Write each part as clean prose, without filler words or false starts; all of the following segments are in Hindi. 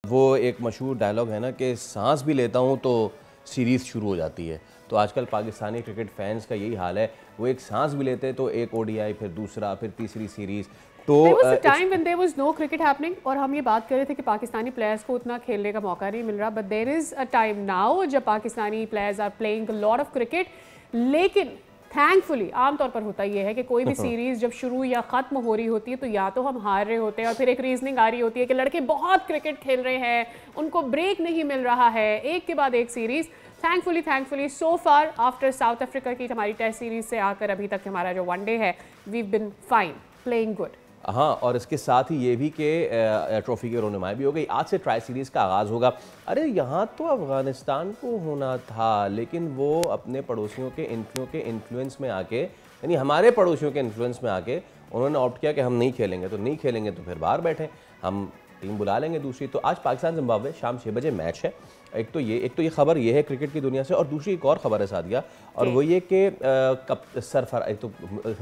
वो एक मशहूर डायलॉग है ना कि सांस भी लेता हूँ तो सीरीज़ शुरू हो जाती है। तो आजकल पाकिस्तानी क्रिकेट फैंस का यही हाल है, वो एक सांस भी लेते हैं तो एक ओडीआई, फिर दूसरा, फिर तीसरी सीरीज़। तो There was a it's time when there was no cricket happening और हम ये बात कर रहे थे कि पाकिस्तानी प्लेयर्स को उतना खेलने का मौका नहीं मिल रहा, but there is a time now जब Pakistani players are playing a lot of cricket. लेकिन थैंकफुली आमतौर पर होता ये है कि कोई भी सीरीज़ जब शुरू या ख़त्म हो रही होती है तो या तो हम हार रहे होते हैं और फिर एक रीजनिंग आ रही होती है कि लड़के बहुत क्रिकेट खेल रहे हैं, उनको ब्रेक नहीं मिल रहा है, एक के बाद एक सीरीज़। थैंकफुली सो फार आफ्टर साउथ अफ्रीका की हमारी टेस्ट सीरीज़ से आकर अभी तक हमारा जो वनडे है, we been fine playing good. हाँ, और इसके साथ ही ये भी कि ट्रॉफी की रोनुमाई भी हो गई। आज से ट्राई सीरीज़ का आगाज़ होगा। अरे यहाँ तो अफ़गानिस्तान को होना था, लेकिन वो अपने पड़ोसियों के इन्फ्लुएंस में आके, यानी हमारे पड़ोसियों के इन्फ्लुएंस में आके उन्होंने ऑप्ट किया कि हम नहीं खेलेंगे। तो नहीं खेलेंगे तो फिर बाहर बैठे, हम टीम बुला लेंगे दूसरी। तो आज पाकिस्तान जिम्बाब्वे शाम 6 बजे मैच है। एक तो ये खबर ये है क्रिकेट की दुनिया से, और दूसरी एक और ख़बर है सादिया, और वो ये कि एक तो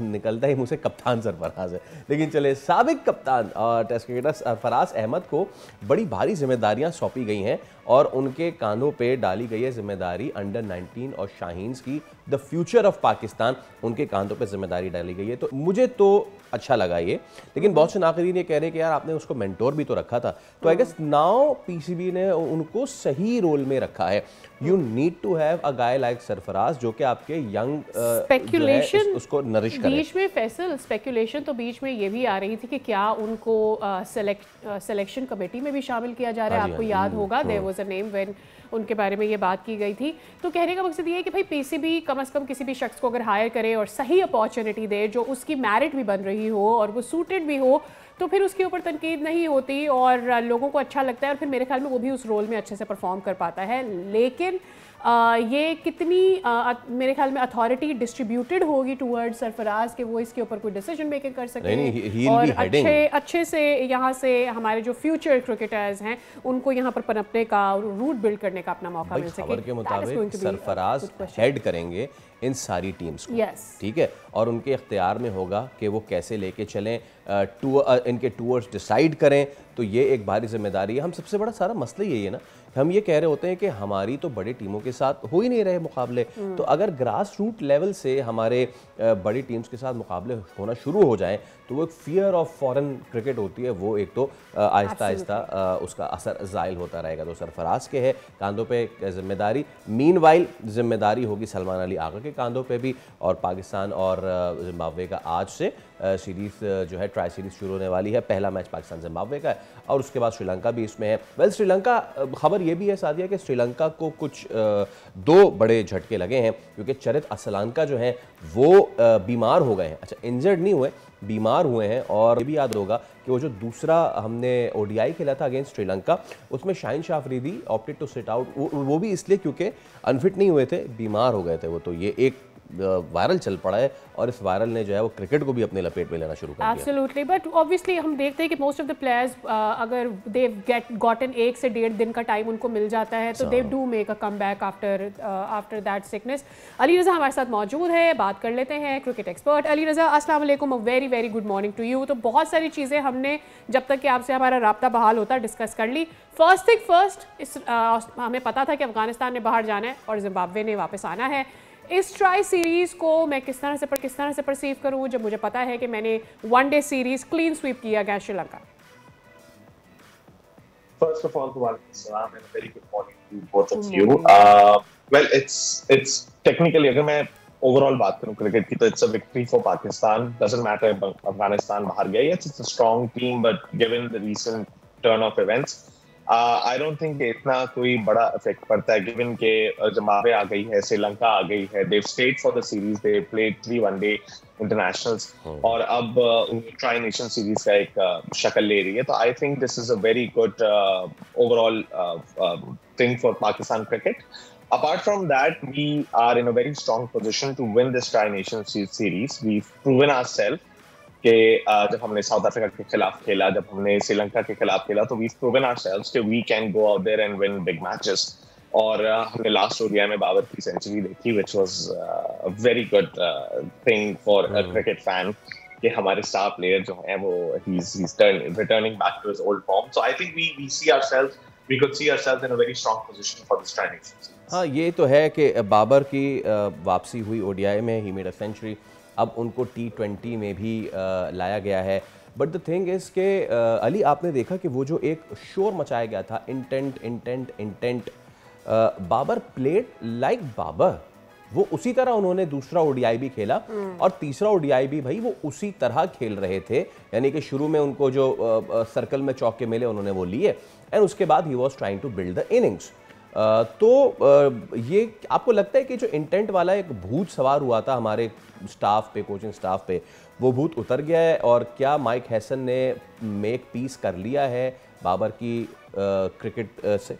निकलता ही मुझे कप्तान सरफराज है, लेकिन चले साबिक कप्तान और टेस्ट क्रिकेटर सरफराज अहमद को बड़ी भारी जिम्मेदारियां सौंपी गई हैं और उनके कांधों पे डाली गई है जिम्मेदारी अंडर 19 और शाहीन्स की। द फ्यूचर ऑफ पाकिस्तान, उनके कांधों पे जिम्मेदारी डाली गई है। तो मुझे तो अच्छा लगा ये, लेकिन बहुत से नाक़रीन ये कह रहे हैं कि यार आपने उसको मेंटोर भी तो रखा था। तो आई गेस नाउ पीसीबी ने उनको सही रोल में रखा है। You need to have a guy like Sarfaraz जो कि आपके यंग स्पेकुलेशन उसको नरिश करे। बीच में फैसल स्पेकुलेशन तो बीच में ये भी आ रही थी कि क्या उनको सिलेक्शन कमेटी में भी शामिल किया जा रहा है। आपको याद होगा there was a name when उनके बारे में ये बात की गई थी। तो कहने का मकसद ये है कि भाई पीसीबी कम से कम किसी भी शख्स को अगर हायर करे और सही अपॉर्चुनिटी दे जो उसकी मेरिट भी बन रही हो और वो सूटेड भी हो, तो फिर उसके ऊपर तनकीद नहीं होती और लोगों को अच्छा लगता है और फिर मेरे ख्याल में वो भी उस रोल में अच्छे से परफॉर्म कर पाता है। लेकिन ये कितनी मेरे ख्याल में अथॉरिटी डिस्ट्रीब्यूटेड होगी टूवर्ड सरफराज के वो इसके ऊपर कोई डिसीजन मेकिंग कर सके और अच्छे से यहाँ से हमारे जो फ्यूचर क्रिकेटर्स हैं उनको यहाँ पर पनपने का रूट बिल्ड करने का अपना मौका मिल सके। खबर के मुताबिक सरफराज हेड करेंगे इन सारी टीम्स को, ठीक है, और उनके इख्तियार में होगा कि वो कैसे लेके चलें, इनके टूर्स डिसाइड करें। तो ये एक भारी जिम्मेदारी है। हम सबसे बड़ा सारा मसला यही है ना, हम ये कह रहे होते हैं कि हमारी तो बड़ी टीमों के साथ हो ही नहीं रहे मुकाबले। तो अगर ग्रास रूट लेवल से हमारे बड़ी टीम्स के साथ मुकाबले होना शुरू हो जाएं तो वो एक फियर ऑफ फॉरेन क्रिकेट होती है, वो एक तो आहिस्ता आहिस्ता उसका असर ज़ाइल होता रहेगा। तो सरफराज के है कांधों पे जिम्मेदारी। मीनवाइल जिम्मेदारी होगी सलमान अली आगा के कांधों पे भी। और पाकिस्तान और जिम्बाब्वे का आज से सीरीज़ जो है ट्राई सीरीज़ शुरू होने वाली है। पहला मैच पाकिस्तान जिम्बाब्वे का है और उसके बाद श्रीलंका भी इसमें है। वेल श्रीलंका, खबर ये भी है सादिया कि श्रीलंका को कुछ दो बड़े झटके लगे हैं क्योंकि चरित असलानका जो हैं वो बीमार हो गए हैं। अच्छा, इंजर्ड नहीं हुए, बीमार हुए हैं। और ये भी याद होगा कि वो जो दूसरा हमने ओडीआई खेला था अगेंस्ट श्रीलंका, उसमें Shaheen Shah Afridi opted to sit out, वो भी इसलिए क्योंकि अनफिट नहीं हुए थे, बीमार हो गए थे वो। तो ये एक वायरल चल पड़ा है और इस वायरल ने जो है वो क्रिकेट को भी अपने लपेट में लेना शुरू कर दिया। एब्सोल्युटली, बट ऑब्वियसली हम देखते हैं कि मोस्ट ऑफ द प्लेयर्स अगर दे गॉटन 1 से 1.5 दिन का टाइम उनको मिल जाता है तो they do make a comeback after that sickness. Ali Raza हमारे साथ मौजूद है, बात कर लेते हैं, क्रिकेट एक्सपर्ट। अली रज़ा, अस्सलाम वालेकुम, a very very good morning to you. तो बहुत सारी चीज़ें हमने जब तक कि आपसे हमारा राब्ता बहाल होता डिस्कस कर ली। फर्स्ट थिंग फर्स्ट, हमें पता था कि अफगानिस्तान ने बाहर जाना है और जिम्बाब्वे ने वापस आना है। इस ट्राई सीरीज़ को मैं किस तरह से परसीव करूं जब मुझे पता है कि मैंने वनडे सीरीज़ क्लीन स्वीप किया against Sri Lanka? First of all, Salam and a very good morning to both of you. Well, it's technically, अगर मैं overall बात करूं क्रिकेट की, तो it's a victory for Pakistan. Doesn't matter if Afghanistan बाहर गया, yes, it's a strong team, but given the recent turn of events, I don't think इतना कोई बड़ा इफेक्ट पड़ता है, गिवन के जिम्बाब्वे आ गई है, श्रीलंका आ गई है, they've stayed for the series, they played 3 one-day internationals और अब ट्राई नेशन सीरीज का एक शक्ल ले रही है। तो I think this is a very good overall thing for Pakistan cricket. Apart from that, we are in a very strong position to win this Tri Nations series. We've proven ourselves कि जब हमने साउथ अफ्रीका के खिलाफ खेला, जब हमने श्रीलंका के खिलाफ खेला, तो we've proven ourselves कि we can go out there and win big matches. और हमने लास्ट ओडीआई में बाबर की सेंचुरी देखी, which was a very good thing for a cricket fan. कि हमारे स्टार प्लेयर जो हैं वो he's returning back to his old form. So I think we see ourselves, we could see ourselves in a very strong position for this training season. हाँ, ये तो है कि बाबर की वापसी हुई ओडीआई में, ही मेड अ सेंचुरी, अब उनको T20 में भी लाया गया है। बट द थिंग इज़ कि अली, आपने देखा कि वो जो एक शोर मचाया गया था, intent, Babar played like Babar, वो उसी तरह उन्होंने दूसरा ओडीआई भी खेला और तीसरा ओडीआई भी भाई वो उसी तरह खेल रहे थे। यानी कि शुरू में उनको जो सर्कल में चौके मिले उन्होंने वो लिए, एंड उसके बाद ही was trying to build the innings. तो ये आपको लगता है कि जो इंटेंट वाला एक भूत सवार हुआ था हमारे स्टाफ पे, कोचिंग स्टाफ पे, वो भूत उतर गया है? और क्या माइक हैसन ने मेक पीस कर लिया है बाबर की क्रिकेट से?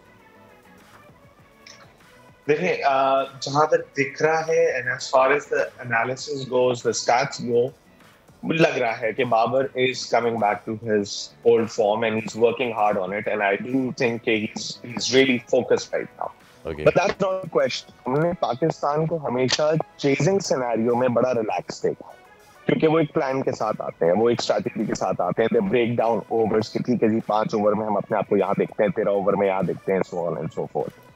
देखिए, जहां तक दिख रहा है, and as far as the analysis goes, the stats go, लग रहा है कि Babar is coming back to his old form and he is working hard on it, and I do think कि he is really focused right now. But that's not a question. हमने पाकिस्तान को हमेशा चेजिंग सिनेरियो में बड़ा रिलैक्स देखा, क्योंकि वो एक प्लान के साथ आते हैं, वो एक स्ट्रैटेजी के साथ आते हैं। दे ब्रेक डाउन ओवर्स कि ठीक है जी, 5 ओवर में हम अपने आप को यहाँ देखते हैं, 13 ओवर में यहाँ देखते हैं, so on and so fourth.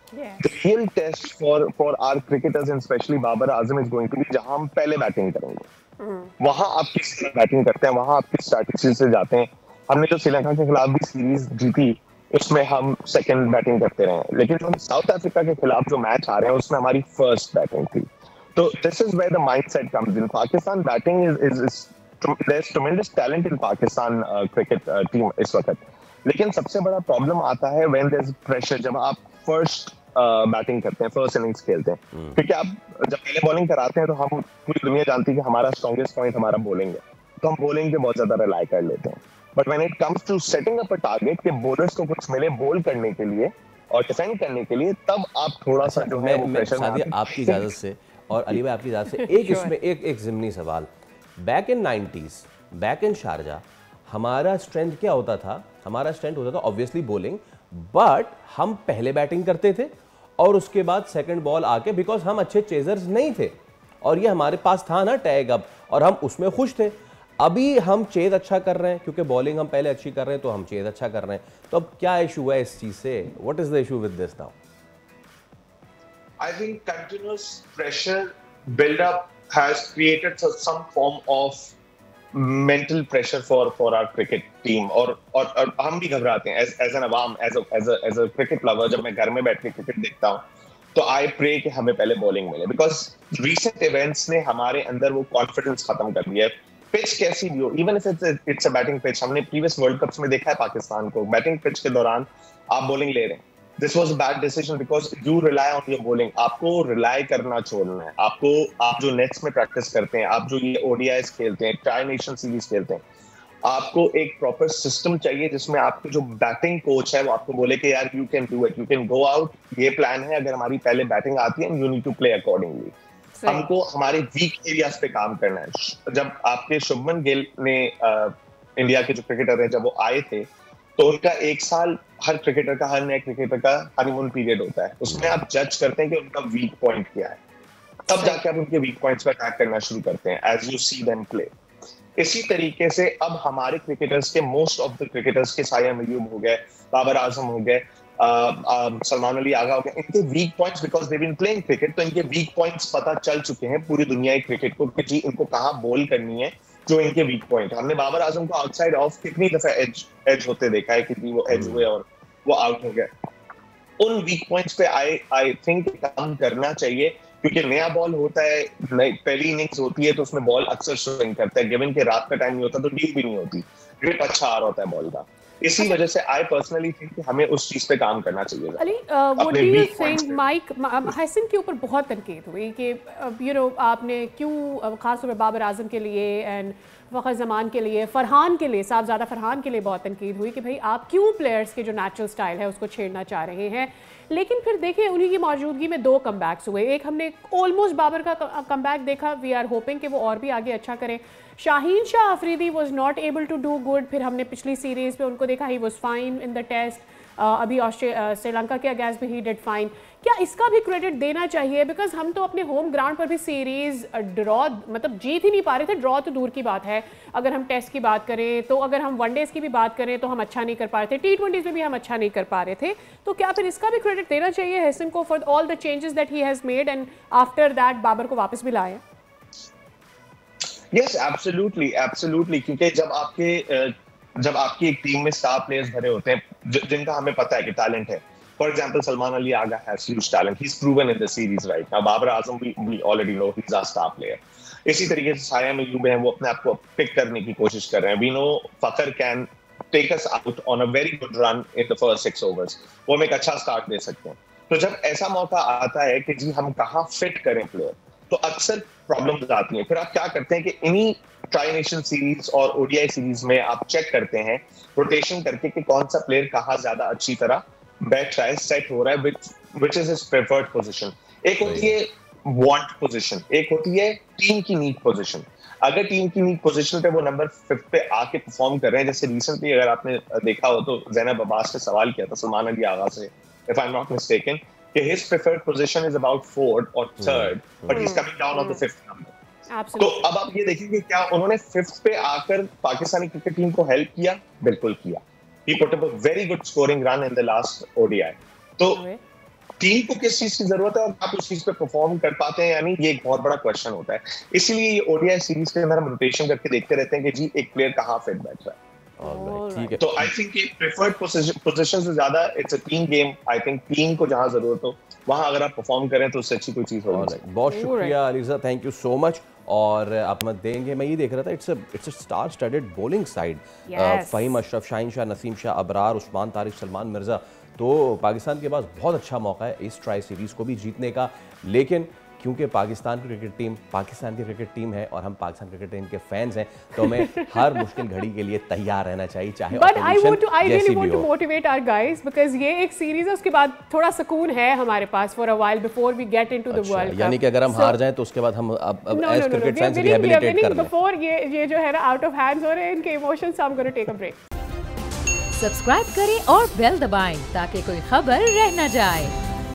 The real test for our cricketers and especially Babar Azam is going to be जहां हम पहले बैटिंग करेंगे। वहां आप किस तरह बैटिंग करते हैं, वहां आप किस स्ट्रैटेजी से जाते हैं। हमने जो श्रीलंका के खिलाफ भी सीरीज जीती, उसमें हम सेकंड बैटिंग करते रहे, लेकिन जो साउथ अफ्रीका के खिलाफ जो मैच आ रहे हैं उसमें हमारी फर्स्ट बैटिंग थी। तो this is where the mindset comes in. Pakistan batting is there's tremendous talent in Pakistan cricket team इस वक्त, लेकिन सबसे बड़ा प्रॉब्लम आता है when there's pressure, जब आप फर्स्ट बैटिंग करते हैं, फर्स्ट इनिंग्स खेलते हैं, क्योंकि आप जब पहले बॉलिंग कराते हैं तो हम पूरी दुनिया जानती है कि हमारा स्ट्रॉन्गेस्ट पॉइंट हमारा बॉलिंग है, तो हम बॉलिंग पे बहुत ज्यादा रिलाई कर लेते हैं। But when it comes to setting up a target कि बॉलर्स को कुछ मिले बोल करने के लिए और डिफेंड करने के लिए, तब आप थोड़ा सा जो है वो प्रेशर में आपकी इजाजत से और अली भाई आपकी इजाजत से एक इसमें एक ज़िमनी सवाल। Back in 90s, back in Sharjah, हमारा स्ट्रेंथ क्या होता था? हमारा स्ट्रेंथ होता था ऑब्वियसली बॉलिंग, बट हम पहले बैटिंग करते थे और उसके बाद सेकंड बॉल आके, बिकॉज हम अच्छे चेजर्स नहीं थे और ये हमारे पास था ना टैग अब, और हम उसमें खुश थे। अभी हम चेज अच्छा कर रहे हैं क्योंकि बॉलिंग हम पहले अच्छी कर रहे हैं, तो हम चेज अच्छा कर रहे हैं। तो अब क्या इशू है इस चीज से? What is the issue with this now? I think continuous pressure buildup has created some form of mental pressure for our cricket team, और हम भी घबराते हैं as an Awam, as a cricket lover। जब मैं घर में बैठ के क्रिकेट देखता हूँ तो I pray कि हमें पहले बॉलिंग मिले, because recent events ने हमारे अंदर वो कॉन्फिडेंस खत्म कर दिया है। पिच कैसी भी हो, even if it's a batting pitch, हमने प्रीवियस वर्ल्ड कप्स में देखा है पाकिस्तान को, बैटिंग पिच के दौरान आप बॉलिंग ले रहे हैं, this was a bad decision because you rely on your bowling. आपको रिलाई करना छोड़ना है। आप जो नेट्स में प्रैक्टिस करते हैं, आप जो ये ओडीआईस खेलते हैं, ट्राई नेशन सीरीज खेलते हैं, आपको एक प्रॉपर सिस्टम चाहिए जिसमें आपको जो बैटिंग कोच है वो आपको बोले कि यार you can do it, you can go out, ये प्लान है, अगर हमारी पहले बैटिंग आती है, you need to play accordingly. हमको हमारे वीक एरियाज पे काम करना है। जब आपके शुभमन गिल ने इंडिया के जो क्रिकेटर हैं जब वो आए थे, तो उनका 1 साल हर क्रिकेटर का, हर नए क्रिकेटर का हनीमून पीरियड होता है। उसमें आप जज करते हैं कि उनका वीक पॉइंट क्या है, तब जाके आप उनके वीक पॉइंट्स पर अटैक करना शुरू करते हैं as you see them play. इसी तरीके से अब हमारे क्रिकेटर्स के, मोस्ट ऑफ द क्रिकेटर्स के, साया मयूब हो गए, बाबर आजम हो गए, सलमान अली आगा हो गए, इनके weak points, because they been playing cricket, तो इनके वीक पॉइंट्स पता चल चुके हैं पूरी दुनिया की क्रिकेट को कि जी इनको कहाँ बॉल करनी है, जो इनके वीक पॉइंट। हमने बाबर आजम को आउटसाइड ऑफ कितनी दफा एज होते देखा है, कितनी वो एज हुए और वो आउट हो गए। उन वीक पॉइंट्स पे आई थिंक काम करना चाहिए, क्योंकि नया बॉल होता है, पहली इनिंग्स होती है तो उसमें बॉल अक्सर स्विंग करता है, गिवन के रात का टाइम नहीं होता तो डीप भी नहीं होती, ग्रिप अच्छा आ रहा होता है बॉल का। इसी वजह से आई पर्सनली थिंक कि हमें उस चीज पे काम करना चाहिए। Ali, what do you think? Mic Hesson के ऊपर बहुत तनकीद हुई कि यू नो आपने क्यों खासतौर पर बाबर आजम के लिए एंड फ़खर ज़मान के लिए, फरहान के लिए, साहब ज़्यादा फरहान के लिए बहुत तनकीद हुई कि भाई आप क्यों प्लेयर्स के जो नेचुरल स्टाइल है उसको छेड़ना चाह रहे हैं। लेकिन फिर देखिए उन्हीं की मौजूदगी में 2 कमबैक्स हुए। एक हमने ऑलमोस्ट बाबर का कमबैक देखा, वी आर होपिंग कि वो और भी आगे अच्छा करें। Shaheen Shah Afridi was not able to do good, फिर हमने पिछली सीरीज़ पे उनको देखा, ही was fine in the test. अभी श्रीलंका के अगेंस्ट भी ही डिड फाइन। क्या इसका भी क्रेडिट देना चाहिए? बिकॉज हम तो अपने होम ग्राउंड पर भी सीरीज ड्रॉ मतलब जीत ही नहीं पा रहे थे। ड्रॉ तो दूर की बात है, अगर हम टेस्ट की बात करें तो, अगर हम वनडेज की भी बात करें तो हम अच्छा नहीं कर पा रहे थे, T20s में भी हम अच्छा नहीं कर पा रहे थे। तो क्या फिर इसका भी क्रेडिट देना चाहिए हसन को for all the changes that he has made and after that Babar को वापस भी लाया? यस, एब्सोल्युटली एब्सोल्युटली, क्योंकि जब आपकी एक टीम में स्टार प्लेयर्स भरे होते हैं जिनका हमें पता है कि टैलेंट है। For example Salman Ali Agha has huge talent, he is proven in the series right now. Babar Azam we already know he is a star player. इसी तरीके से साया मयूब है, वो अपने आप को पिक करने की कोशिश कर रहे हैं। We know Fakhar can take us out on a very good run in the first 6 overs, वो हमें एक अच्छा स्टार्ट दे सकते हैं। तो जब ऐसा मौका आता है कि जी हम कहाँ फिट करें प्लेयर, तो अक्सर प्रॉब्लम्स आती हैं। फिर आप क्या करते हैं कि इन्हीं ट्राई नेशन सीरीज और ओडीआई सीरीज में आप चेक करते हैं रोटेशन करके कि कौन सा प्लेयर कहाँ ज्यादा अच्छी तरह बैठ रहा है, सेट हो रहा है, which is his preferred position. एक होती है वांट पोजीशन, एक होती है टीम की नीड पोजीशन। अगर टीम की नीड पोजीशन पे वो नंबर 5 पे आके परफॉर्म कर रहे हैं, जैसे रिसेंटली अगर आपने देखा हो तो ज़ैनब अब्बास ने सवाल किया था सलमान अली आगा से, if I am not mistaken, कि his preferred position is about 4th or 3rd, but he's coming down on the 5th number. तो अब आप ये देखिए कि क्या उन्होंने 5th पे आकर पाकिस्तानी क्रिकेट टीम को हेल्प किया? बिल्कुल किया। He put up a very good scoring run in the last ODI. तो टीम को किस चीज की जरूरत है और आप उस चीज पे परफॉर्म कर पाते हैं या नहीं, ये एक बहुत बड़ा क्वेश्चन होता है। इसीलिए ये ओडीआई सीरीज के अंदर हम रोटेशन करके देखते रहते हैं कि जी एक प्लेयर कहाँ फिट बैठ रहा है। ठीक है, तो आई थिंक ये प्रेफर्ड पोजीशन से ज्यादा it's a team game. I think team को जहां जरूरत हो वहां अगर आप परफॉर्म करें तो उससे अच्छी कोई चीज होगी। बहुत शुक्रिया Aliza, thank you so much. और आप मत देंगे, मैं ये देख रहा था it's a star studded bowling side. Faheem Ashraf, Shaheen Shah, Naseem Shah, Abrar, Usman Tariq, Salman Mirza. तो पाकिस्तान के पास बहुत अच्छा मौका है इस ट्राई सीरीज़ को भी जीतने का। लेकिन क्योंकि पाकिस्तान की क्रिकेट टीम पाकिस्तान की क्रिकेट टीम है और हम पाकिस्तान क्रिकेट टीम के फैंस हैं, तो हमें हर मुश्किल घड़ी के लिए तैयार रहना चाहिए, चाहे but I really want to motivate our guys, because ये एक सीरीज है, उसके बाद थोड़ा सुकून है हमारे पास for a while before we get into the World Cup. यानी कि अगर हम हार जाएं तो उसके बाद हम अब एज क्रिकेट फैंस रिहैबिलिटेट कर लें। बिफोर ये जो है ना आउट ऑफ हैंड्स हो रहे हैं इनके emotions, I am gonna take a break. Subscribe करें और बेल दबाएं ताकि कोई खबर रह न जाए।